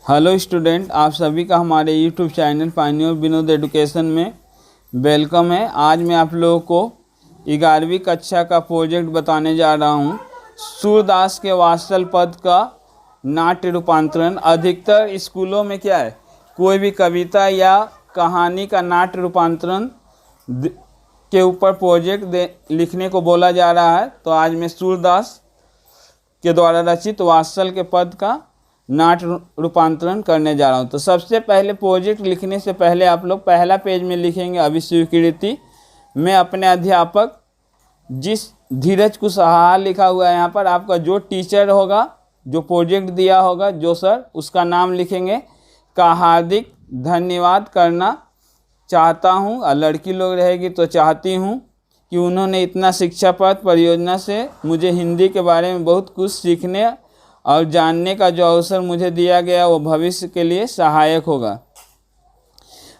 Hello student, आप सभी का हमारे YouTube channel Pioneer Vinod education में वेलकम है। आज मैं आप लोगों को 11वीं कक्षा का प्रोजेक्ट बताने जा रहा हूँ। सूरदास के वात्सल पद का नाट्य रूपांतरण। अधिकतर स्कूलों में क्या है, कोई भी कविता या कहानी का नाट्य रूपांतरण के ऊपर प्रोजेक्ट लिखने को बोला जा रहा है। तो आज मैं सूरदास के द्वारा रचित वात्सल के पद का नाट्य रूपांतरण करने जा रहा हूँ। तो सबसे पहले प्रोजेक्ट लिखने से पहले आप लोग पहला पेज में लिखेंगे अभिस्वीकृति। मैं अपने अध्यापक जिस धीरज कुशवाहा लिखा हुआ है यहाँ पर, आपका जो टीचर होगा, जो प्रोजेक्ट दिया होगा, जो सर, उसका नाम लिखेंगे। का हार्दिक धन्यवाद करना चाहता हूँ, और लड़की लोग रहेगी तो चाहती हूँ कि उन्होंने इतना शिक्षाप्रद परियोजना से मुझे हिंदी के बारे में बहुत कुछ सीखने और जानने का जो अवसर मुझे दिया गया वो भविष्य के लिए सहायक होगा।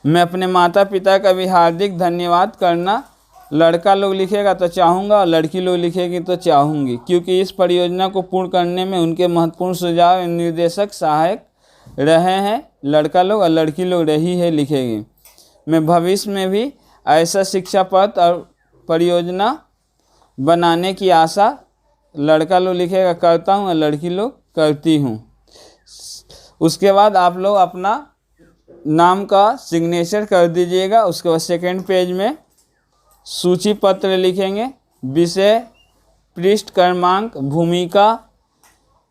मैं अपने माता पिता का भी हार्दिक धन्यवाद करना, लड़का लोग लिखेगा तो चाहूँगा और लड़की लोग लिखेगी तो चाहूँगी, क्योंकि इस परियोजना को पूर्ण करने में उनके महत्वपूर्ण सुझाव एवं निर्देशक सहायक रहे हैं। लड़का लोग और लड़की लोग रही है लिखेगी। मैं भविष्य में भी ऐसा शिक्षाप्रद और परियोजना बनाने की आशा, लड़का लोग लिखेगा करता हूँ और लड़की लोग करती हूँ। उसके बाद आप लोग अपना नाम का सिग्नेचर कर दीजिएगा। उसके बाद सेकंड पेज में सूची पत्र लिखेंगे। विषय, पृष्ठ क्रमांक, भूमिका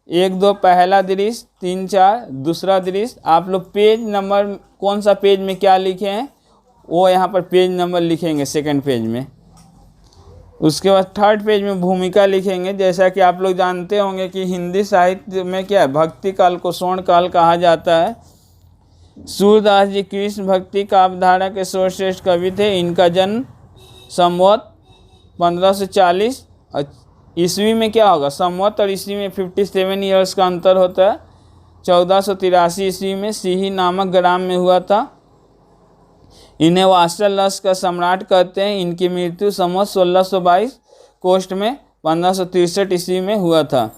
1 2 पहला दृश्य, 3 4 दूसरा दृश्य। आप लोग पेज नंबर कौन सा पेज में क्या लिखे हैं वो यहाँ पर पेज नंबर लिखेंगे सेकंड पेज में। उसके बाद थर्ड पेज में भूमिका लिखेंगे। जैसा कि आप लोग जानते होंगे कि हिंदी साहित्य में क्या है, भक्ति काल को स्वर्ण काल कहा जाता है। सूरदास जी कृष्ण भक्ति काव्यधारा के सर्वश्रेष्ठ कवि थे। इनका जन्म संवत 1540 ईस्वी में क्या होगा, संवत और ईस्वी में 57 ईयर्स का अंतर होता है। 1483 ईस्वी में सिही नामक ग्राम में हुआ था। इन्हें वात्सल रस का सम्राट कहते हैं। इनकी मृत्यु संवत 1622 कोष्ट में 1563 ईस्वी में हुआ था।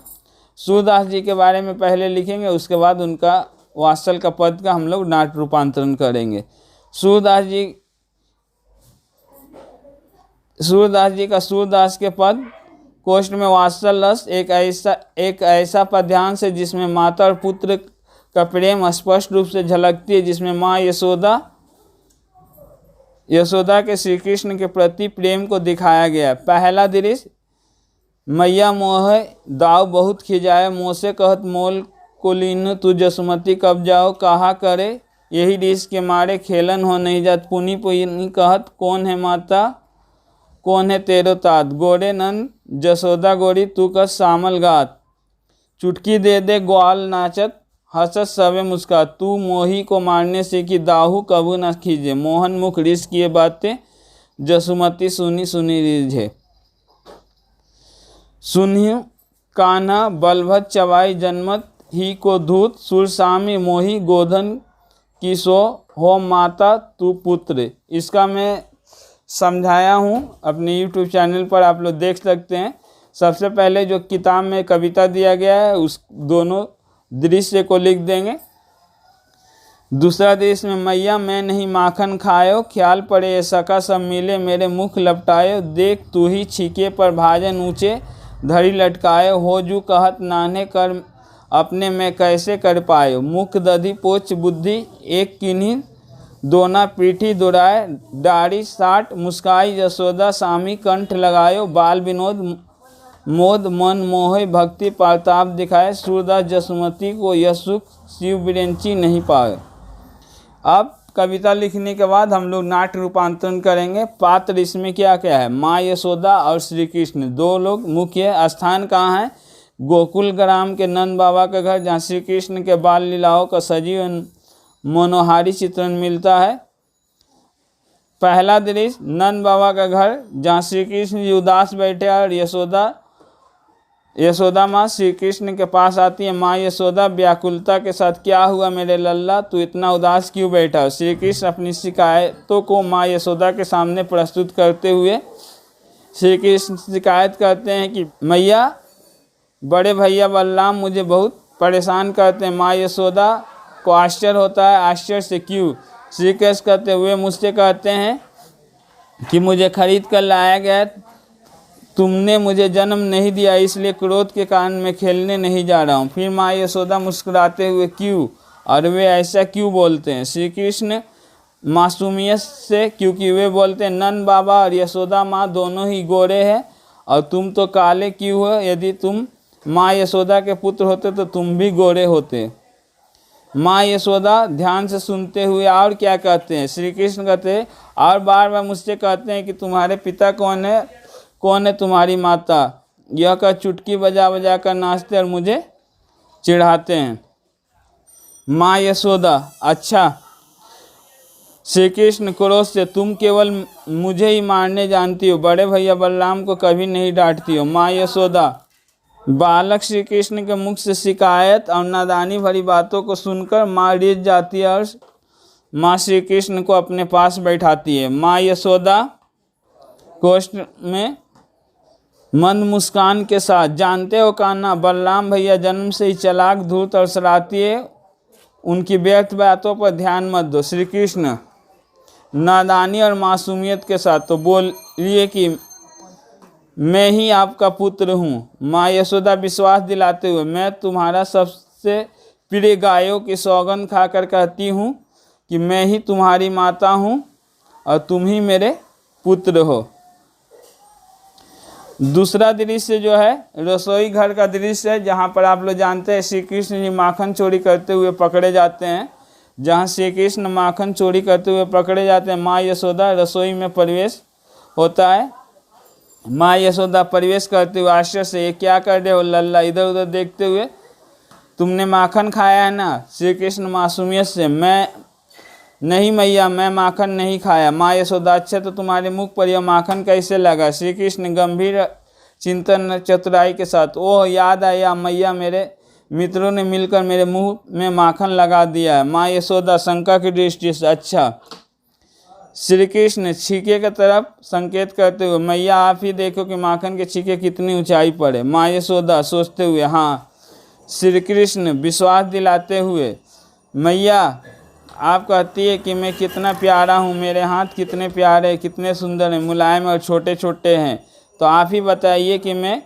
सूरदास जी के बारे में पहले लिखेंगे, उसके बाद उनका वात्सल का पद का हम लोग नाट्य रूपांतरण करेंगे। सूरदास जी का सूरदास के पद कोष्ट में वात्सल रस एक ऐसा पद्यांश है जिसमें माता और पुत्र का प्रेम स्पष्ट रूप से झलकती है, जिसमें माँ यशोदा के श्री कृष्ण के प्रति प्रेम को दिखाया गया। पहला दृश्य, मैया मोह दाव बहुत खिजाए, मोसे कहत मोल को लीन तू जसुमती कब जाओ, कहा करे यही रिस के मारे खेलन हो नहीं जात, पुनी पुनी कहत कौन है माता कौन है तेरो तात, गोरे नंद जसोदा गोरी तू का सामल गात, चुटकी दे दे ग्वाल नाचत हसत सवे मुस्का, तू मोही को मारने से कि दाहू कबू न खींचे, मोहन मुख रिस किए बातें जसुमती सुनी सुनी रिझे, सुनियो कान्हा बलभत चवाई जन्मत ही को धूत, सुरसामी मोही गोधन की सो हो माता तू पुत्र। इसका मैं समझाया हूँ अपने YouTube चैनल पर, आप लोग देख सकते हैं। सबसे पहले जो किताब में कविता दिया गया है उस दोनों दृश्य को लिख देंगे। दूसरा दृश्य में, मैया मैं नहीं माखन खायो, ख्याल पड़े सका सब मिले मेरे मुख लपटायो, देख तू ही छीके पर भाजन ऊँचे धड़ी लटकायो, हो जू कहत नान्हे कर अपने में कैसे कर पायो, मुख दधी पोच बुद्धि एक किन्हीं दोना पीठी दुराए, दाढ़ी साठ मुस्काई जसोदा सामी कंठ लगायो, बाल विनोद मोद मन मोह भक्ति प्रताप दिखाए, सूरदास जसुमती को यह सुख शिव बिरेंची नहीं पाए। अब कविता लिखने के बाद हम लोग नाट्य रूपांतरण करेंगे। पात्र इसमें क्या क्या है, माँ यशोदा और श्री कृष्ण, दो लोग मुख्य। स्थान कहाँ है, गोकुल ग्राम के नंद बाबा का घर, जहाँ श्री कृष्ण के बाल लीलाओं का सजीव मनोहारी चित्रण मिलता है। पहला दृश्य, नंद बाबा का घर, जहाँ श्री कृष्ण जी उदास बैठे और यशोदा माँ श्री कृष्ण के पास आती है। माँ यशोदा व्याकुलता के साथ, क्या हुआ मेरे लल्ला, तू इतना उदास क्यों बैठा। श्री कृष्ण अपनी शिकायतों को माँ यशोदा के सामने प्रस्तुत करते हुए श्री कृष्ण शिकायत करते हैं कि मैया, बड़े भैया बलराम मुझे बहुत परेशान करते हैं। माँ यशोदा को आश्चर्य होता है, आश्चर्य से क्यों? श्री कृष्ण कहते हुए मुझसे कहते हैं कि मुझे खरीद कर लाया गया, तुमने मुझे जन्म नहीं दिया, इसलिए क्रोध के कारण मैं खेलने नहीं जा रहा हूँ। फिर माँ यशोदा मुस्कुराते हुए क्यों, और वे ऐसा क्यों बोलते हैं? श्री कृष्ण मासूमियत से, क्योंकि वे बोलते हैं नंद बाबा और यशोदा माँ दोनों ही गोरे हैं और तुम तो काले क्यों हो? यदि तुम माँ यशोदा के पुत्र होते तो तुम भी गोरे होते। माँ यशोदा ध्यान से सुनते हुए और क्या कहते हैं? श्री कृष्ण कहते हैं और बार बार मुझसे कहते हैं कि तुम्हारे पिता कौन है, कौन है तुम्हारी माता? यह कह चुटकी बजा बजा कर नाचते और मुझे चिढ़ाते हैं। माँ यशोदा अच्छा। श्री कृष्ण क्रोध से, तुम केवल मुझे ही मारने जानती हो, बड़े भैया बलराम को कभी नहीं डांटती हो। माँ यशोदा बालक श्री कृष्ण के मुख से शिकायत और नादानी भरी बातों को सुनकर माँ रिझ जाती है और माँ श्री कृष्ण को अपने पास बैठाती है। माँ यशोदा कोष्ठ में मंद मुस्कान के साथ, जानते हो कान्हा, बलराम भैया जन्म से ही चालाक, धूर्त और शरारती है, उनकी व्यर्थ बातों पर ध्यान मत दो। श्री कृष्ण नादानी और मासूमियत के साथ, तो बोलिए कि मैं ही आपका पुत्र हूँ। माँ यशोदा विश्वास दिलाते हुए, मैं तुम्हारा सबसे प्रिय गायों की सौगंध खाकर कहती हूँ कि मैं ही तुम्हारी माता हूँ और तुम ही मेरे पुत्र हो। दूसरा दृश्य जो है रसोई घर का दृश्य है, जहाँ पर आप लोग जानते हैं श्री कृष्ण जी माखन चोरी करते हुए पकड़े जाते हैं। जहाँ श्री कृष्ण माखन चोरी करते हुए पकड़े जाते हैं, माँ यशोदा रसोई में प्रवेश होता है। माँ यशोदा प्रवेश करते हुए आश्चर्य से, ये क्या कर रहे हो लल्ला? इधर उधर देखते हुए, तुमने माखन खाया है ना? श्री कृष्ण मासूमियत से, मैं नहीं मैया, मैं माखन नहीं खाया। माँ यशोदा अच्छा, तो तुम्हारे मुख पर यह माखन कैसे लगा? श्री कृष्ण गंभीर चिंतन चतुराई के साथ, ओह याद आया मैया, मेरे मित्रों ने मिलकर मेरे मुंह में माखन लगा दिया है। माँ यशोदा शंका की दृष्टि से, अच्छा। श्री कृष्ण छीके की तरफ संकेत करते हुए, मैया आप ही देखो कि माखन के छीके कितनी ऊंचाई पर है। माँ यशोदा सोचते हुए, हाँ। श्री कृष्ण विश्वास दिलाते हुए, मैया आप कहती है कि मैं कितना प्यारा हूँ, मेरे हाथ कितने प्यारे, कितने सुंदर हैं, मुलायम और छोटे छोटे हैं, तो आप ही बताइए कि मैं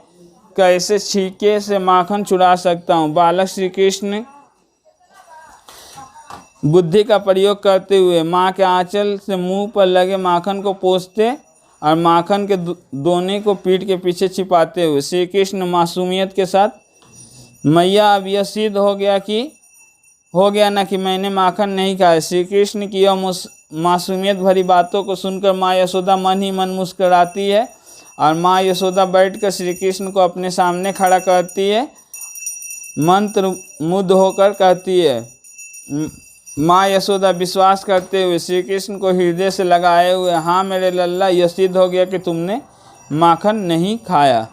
कैसे छीके से माखन चुरा सकता हूँ। बालक श्री कृष्ण बुद्धि का प्रयोग करते हुए माँ के आंचल से मुंह पर लगे माखन को पोंछते और माखन के दोने को पीठ के पीछे छिपाते हुए श्री कृष्ण मासूमियत के साथ, मैया अब यह सिद्ध हो गया ना कि मैंने माखन नहीं खाया। श्री कृष्ण की यह मासूमियत भरी बातों को सुनकर माँ यशोदा मन ही मन मुस्कुराती है और माँ यशोदा बैठकर श्री कृष्ण को अपने सामने खड़ा करती है, मंत्र मुग्ध होकर कहती है। माँ यशोदा विश्वास करते हुए श्री कृष्ण को हृदय से लगाए हुए, हाँ मेरे लल्ला, यह सिद्ध हो गया कि तुमने माखन नहीं खाया।